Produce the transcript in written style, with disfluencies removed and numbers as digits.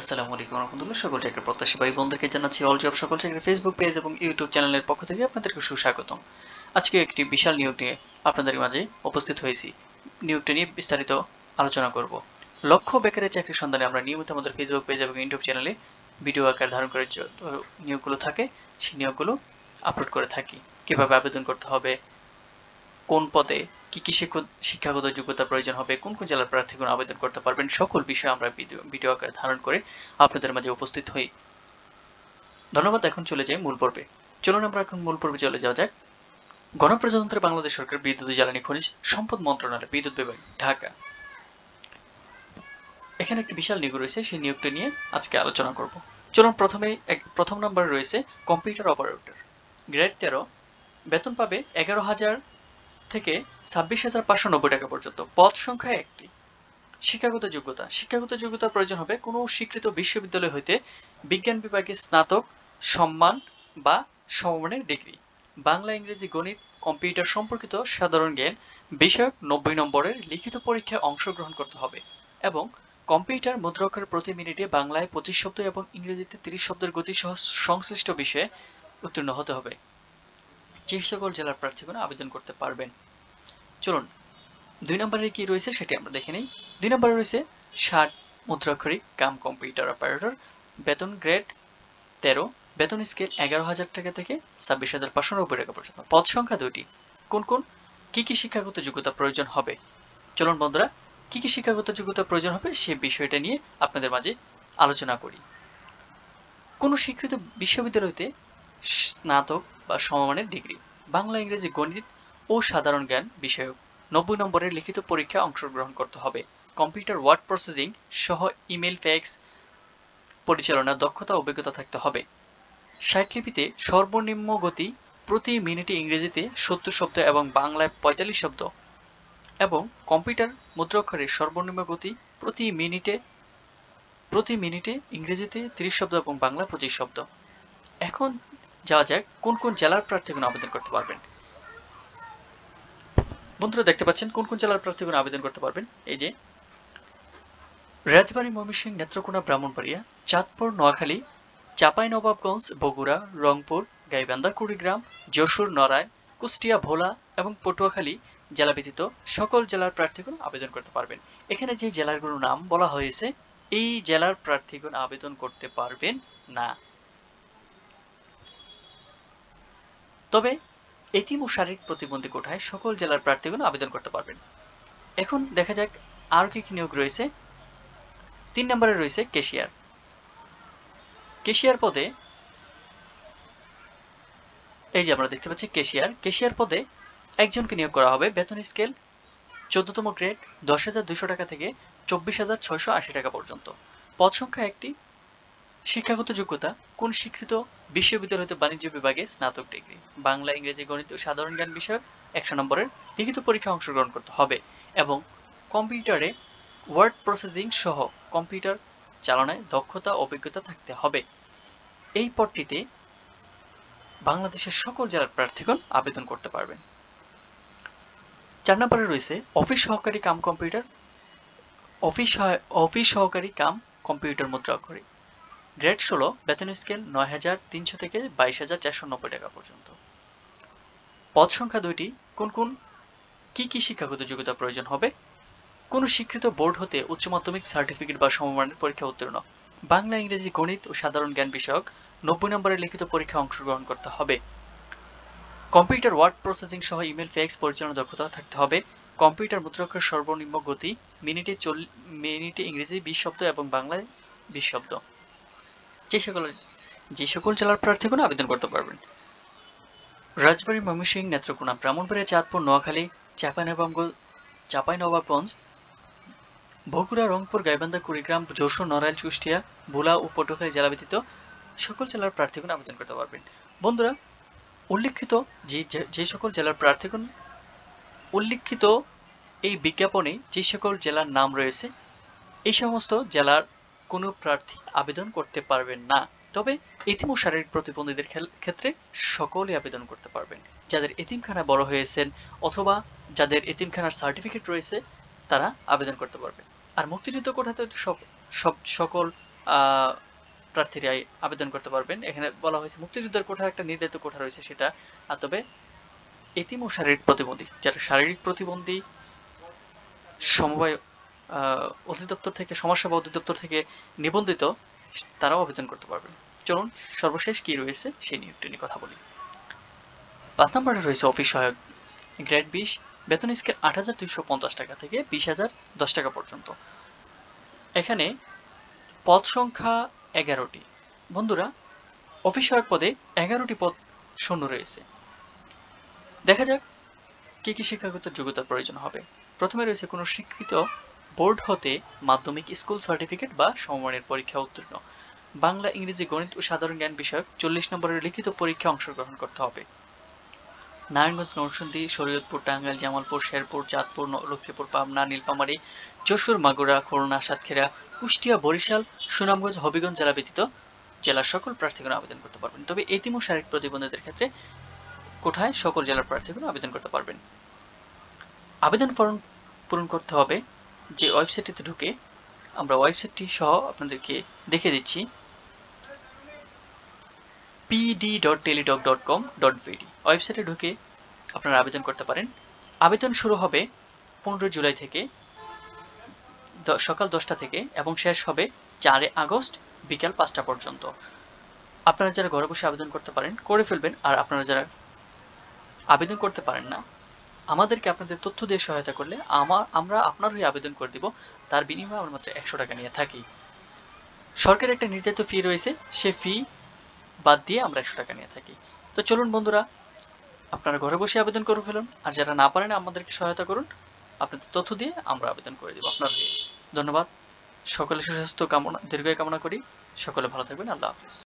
আসসালামু আলাইকুম রহমতুল্লাহ। সকল চাকরির প্রত্যাশী ভাই বোনদেরকে জানাচ্ছি অল জব সকল চাকরির ফেসবুক পেজ এবং ইউটিউব চ্যানেলের পক্ষ থেকে আপনাদেরকে সুস্বাগতম। আজকে একটি বিশাল নিয়োগ নিয়ে আপনাদের মাঝে উপস্থিত হয়েছি। নিয়োগটা নিয়ে বিস্তারিত আলোচনা করব। লক্ষ্য বেকারের চাকরির সন্ধানে আমরা নিয়মিত আমাদের ফেসবুক পেজ এবং ইউটিউব চ্যানেলে ভিডিও আকার ধারণ করে নিয়োগগুলো থাকে, সেই নিয়োগগুলো আপলোড করে থাকি। কিভাবে আবেদন করতে হবে, কোন পদে কি কি শিক্ষাগত যোগ্যতা প্রয়োজন হবে, কোন কোন জেলার প্রার্থীগণ আবেদন করতে পারবেন, সকল বিষয়ে আমরা ভিডিও আকারে ধারণ করে আপনাদের মাঝে উপস্থিত হই। ধন্যবাদ। এখন চলে যাই মূল পর্বে। চলুন আমরা এখন মূল পর্বে চলে যাওয়া যাক। গণপ্রজাতন্ত্রী বাংলাদেশ সরকার বিদ্যুৎ ও জ্বালানি খনিজ সম্পদ মন্ত্রণালয়, বিদ্যুৎ বিভাগ, ঢাকা। এখানে একটি বিশাল নিয়োগ রয়েছে, সেই নিয়োগটা নিয়ে আজকে আলোচনা করব। চলুন প্রথম নম্বরে রয়েছে কম্পিউটার অপারেটর, গ্রেড 13, বেতন পাবে 11,000 থেকে 26,590 টাকা পর্যন্ত। পদ সংখ্যা 1টি। শিক্ষাগত যোগ্যতার প্রয়োজন হবে কোনো স্বীকৃত বিশ্ববিদ্যালয় হইতে বিজ্ঞান বিভাগে স্নাতক সম্মান বা সমমানের ডিগ্রি, বাংলা, ইংরেজি, গণিত, কম্পিউটার সম্পর্কিত সাধারণ জ্ঞান বিষয়ক 90 নম্বরের লিখিত পরীক্ষায় অংশগ্রহণ করতে হবে এবং কম্পিউটার মুদ্রাক্ষর প্রতি মিনিটে বাংলায় 25 শব্দ এবং ইংরেজিতে 30 শব্দের গতি সহ সংশ্লিষ্ট বিষয়ে উত্তীর্ণ হতে হবে। যে সকল জেলার প্রার্থীগণ আবেদন করতে পারবেন। চলুন 2 নম্বরে কি রয়েছে সেটি আমরা দেখে নিই। 2 নম্বরে রয়েছে 60 মুদ্রাক্ষরিক কাম কম্পিউটার অপারেটর, বেতন গ্রেড 13, বেতন স্কেল 11,000 টাকা থেকে 26,590 টাকা পর্যন্ত। পদ সংখ্যা 2টি। কোন কোন কি কি শিক্ষাগত যোগ্যতা প্রয়োজন হবে? চলুন বন্ধুরা, কি কি শিক্ষাগত যোগ্যতা প্রয়োজন হবে সে বিষয়টা নিয়ে আপনাদের মাঝে আলোচনা করি। কোন স্বীকৃত বিশ্ববিদ্যালয়তে স্নাতক বা সমমানের ডিগ্রি, বাংলা, ইংরেজি, গণিত ও সাধারণ জ্ঞান বিষয়ক 90 নম্বরের লিখিত পরীক্ষায় অংশগ্রহণ করতে হবে। কম্পিউটার ওয়ার্ড প্রসেসিং সহ ইমেল, ফ্যাক্স পরিচালনার দক্ষতা অভিজ্ঞতা থাকতে হবে। 60 লিপিতে সর্বনিম্ন গতি প্রতি মিনিটে ইংরেজিতে 70 শব্দ এবং বাংলায় 45 শব্দ এবং কম্পিউটার মুদ্রাক্ষরের সর্বনিম্ন গতি প্রতি মিনিটে ইংরেজিতে 30 শব্দ এবং বাংলা 25 শব্দ। এখন যাওয়া যাক কোন কোন জেলার প্রার্থীগণ আবেদন করতে পারবেন। বন্ধুরা দেখতে পাচ্ছেন কোন কোন জেলার প্রার্থীগণ আবেদন করতে পারবেন। এই যে রাজবাড়ী, ময়মনসিংহ, নেত্রকোনা, ব্রাহ্মণবাড়িয়া, চাঁদপুর, নোয়াখালী, চাঁপাইনবাবগঞ্জ, বগুড়া, রংপুর, গাইবান্ধা, কুড়িগ্রাম, যশোর, নড়াইল, কুষ্টিয়া, ভোলা এবং পটুয়াখালী জেলা ব্যতীত সকল জেলার প্রার্থীগণ আবেদন করতে পারবেন। এখানে যে জেলাগুলোর নাম বলা হয়েছে এই জেলার প্রার্থীগণ আবেদন করতে পারবেন না। তবে এতিম ও শারীরিক প্রতিবন্ধী কোটায় সকল জেলার প্রার্থীগণ আবেদন করতে পারবেন। এখন দেখা যাক আর কি কি নিয়োগ রয়েছে। 3 নম্বরে রয়েছে ক্যাশিয়ার। ক্যাশিয়ার পদে এই যে আমরা দেখতে পাচ্ছি ক্যাশিয়ার পদে একজনকে নিয়োগ করা হবে। বেতন স্কেল 14তম গ্রেড 10,200 টাকা থেকে 24,680 টাকা পর্যন্ত। পদ সংখ্যা 1টি। শিক্ষাগত যোগ্যতা কোন স্বীকৃত বিশ্ববিদ্যালয় হতে বাণিজ্য বিভাগে স্নাতক ডিগ্রি, বাংলা, ইংরেজি, গণিত ও সাধারণ জ্ঞান বিষয়ক 100 নম্বরের লিখিত পরীক্ষায় অংশগ্রহণ করতে হবে এবং কম্পিউটারে ওয়ার্ড প্রসেসিং সহ কম্পিউটার চালনায় দক্ষতা অভিজ্ঞতা থাকতে হবে। এই পদটিতে বাংলাদেশের সকল জেলার প্রার্থীগণ আবেদন করতে পারবেন। 4 নম্বরে রয়েছে অফিস সহকারী কাম কম্পিউটার মুদ্রাক্ষরিক, গ্রেড 16, বেতন স্কেল 9,300 থেকে 22,490 টাকা পর্যন্ত। পদ সংখ্যা 2টি। কোন কোন কি কি শিক্ষাগত যোগ্যতা প্রয়োজন হবে? কোন স্বীকৃত বোর্ড হতে উচ্চ মাধ্যমিক সার্টিফিকেট বা সমমানের পরীক্ষা উত্তীর্ণ, বাংলা, ইংরেজি, গণিত ও সাধারণ জ্ঞান বিষয়ক 90 নম্বরের লিখিত পরীক্ষায় অংশগ্রহণ করতে হবে। কম্পিউটার ওয়ার্ড প্রসেসিং সহ ইমেল, ফ্যাক্স পরিচালনার দক্ষতা থাকতে হবে। কম্পিউটার মুদ্রাক্ষর সর্বনিম্ন গতি মিনিটে ইংরেজি 20 শব্দ এবং বাংলায় 20 শব্দ। যে সকল জেলার প্রার্থীগণ আবেদন করতে পারবেন। রাজবাড়ী, ময়মনসিংহ, নেত্রকোনা, ব্রাহ্মণবাড়িয়া, চাঁদপুর, নোয়াখালী, চাঁপাইনবাবগঞ্জ, বগুড়া, রংপুর, গাইবান্ধা, কুড়িগ্রাম, যশোর, নড়াইল, কুষ্টিয়া, ভোলা ও পটুয়াখালী জেলা ব্যতীত সকল জেলার প্রার্থীগণ আবেদন করতে পারবেন। বন্ধুরা, উল্লিখিত যে সকল জেলার প্রার্থীগণ উল্লিখিত এই বিজ্ঞাপনে যে সকল জেলার নাম রয়েছে এই সমস্ত জেলার কোনো প্রার্থী আবেদন করতে পারবেন না। তবে এতিম ও শারীরিক প্রতিবন্ধীদের ক্ষেত্রে সকলেই আবেদন করতে পারবেন। যাদের এতিমখানায় বড় হয়েছেন অথবা যাদের এতিমখানার সার্টিফিকেট রয়েছে তারা আবেদন করতে পারবেন। আর মুক্তিযুদ্ধ কোটাতে সকল প্রার্থীরাই আবেদন করতে পারবেন। এখানে বলা হয়েছে মুক্তিযোদ্ধার কোঠার একটা নির্ধারিত কোঠা রয়েছে সেটা, তবে এতিম ও শারীরিক প্রতিবন্ধী, যারা শারীরিক প্রতিবন্ধী সমবায় অধিদপ্তর থেকে, সমাজসেবা অধিদপ্তর থেকে নিবন্ধিত, তারাও আবেদন করতে পারবেন। চলুন সর্বশেষ কি রয়েছে সেই নিয়োগটি নিয়ে কথা বলি। 5 নম্বরে রয়েছে অফিস সহায়ক, গ্রেড 20, বেতন স্কেল 8,250 টাকা থেকে 20,010 টাকা পর্যন্ত। এখানে পদ সংখ্যা 11টি। বন্ধুরা, অফিস সহায়ক পদে 11টি পদ শূন্য রয়েছে। দেখা যাক কি কি শিক্ষাগত যোগ্যতার প্রয়োজন হবে। প্রথমে রয়েছে কোনো স্বীকৃত বোর্ড হতে মাধ্যমিক স্কুল সার্টিফিকেট বা সমমানের পরীক্ষা উত্তীর্ণ, বাংলা, ইংরেজি, গণিত ও সাধারণ জ্ঞান বিষয়ক 40 নম্বরের লিখিত পরীক্ষা অংশগ্রহণ করতে হবে। নারায়ণগঞ্জ, নরসিংদী, শরীয়তপুর, টাঙ্গাইল, জামালপুর, শেরপুর, চাঁদপুর, লক্ষ্মীপুর, পাবনা, নীলফামারী, যশোর, মাগুরা, খুলনা, সাতক্ষীরা, কুষ্টিয়া, বরিশাল, সুনামগঞ্জ, হবিগঞ্জ জেলা ব্যতীত জেলার সকল প্রার্থীগণ আবেদন করতে পারবেন। তবে এতিম ও শারীরিক প্রতিবন্ধীদের ক্ষেত্রে কোঠায় সকল জেলার প্রার্থীগণ আবেদন করতে পারবেন। আবেদন ফর্ম পূরণ করতে হবে যে ওয়েবসাইটটিতে ঢুকে, আমরা ওয়েবসাইটটি সহ আপনাদেরকে দেখে দিচ্ছি, pd.teledoc.com.bd ওয়েবসাইটে ঢুকে আপনারা আবেদন করতে পারেন। আবেদন শুরু হবে 15 জুলাই থেকে সকাল 10টা থেকে এবং শেষ হবে 4 আগস্ট বিকাল 5টা পর্যন্ত। আপনারা যারা ঘরে বসে আবেদন করতে পারেন করে ফেলবেন, আর আপনারা যারা আবেদন করতে পারেন না, আমাদেরকে আপনাদের তথ্য দিয়ে সহায়তা করলে আমরা আপনার হয়ে আবেদন করে দিব। তার বিনিময়ে আমরা মাত্র 100 টাকা নিয়ে থাকি। সরকারের একটা নির্ধারিত ফি রয়েছে, সে ফি বাদ দিয়ে আমরা 100 টাকা নিয়ে থাকি। তো চলুন বন্ধুরা, আপনারা ঘরে বসে আবেদন করে ফেলুন, আর যারা না পারেন আমাদেরকে সহায়তা করুন, আপনাদের তথ্য দিয়ে আমরা আবেদন করে দেব আপনার হয়ে। ধন্যবাদ। সকলে সুস্বাস্থ্য কামনা, দীর্ঘায়ু কামনা করি। সকলে ভালো থাকবেন। আল্লাহ হাফেজ।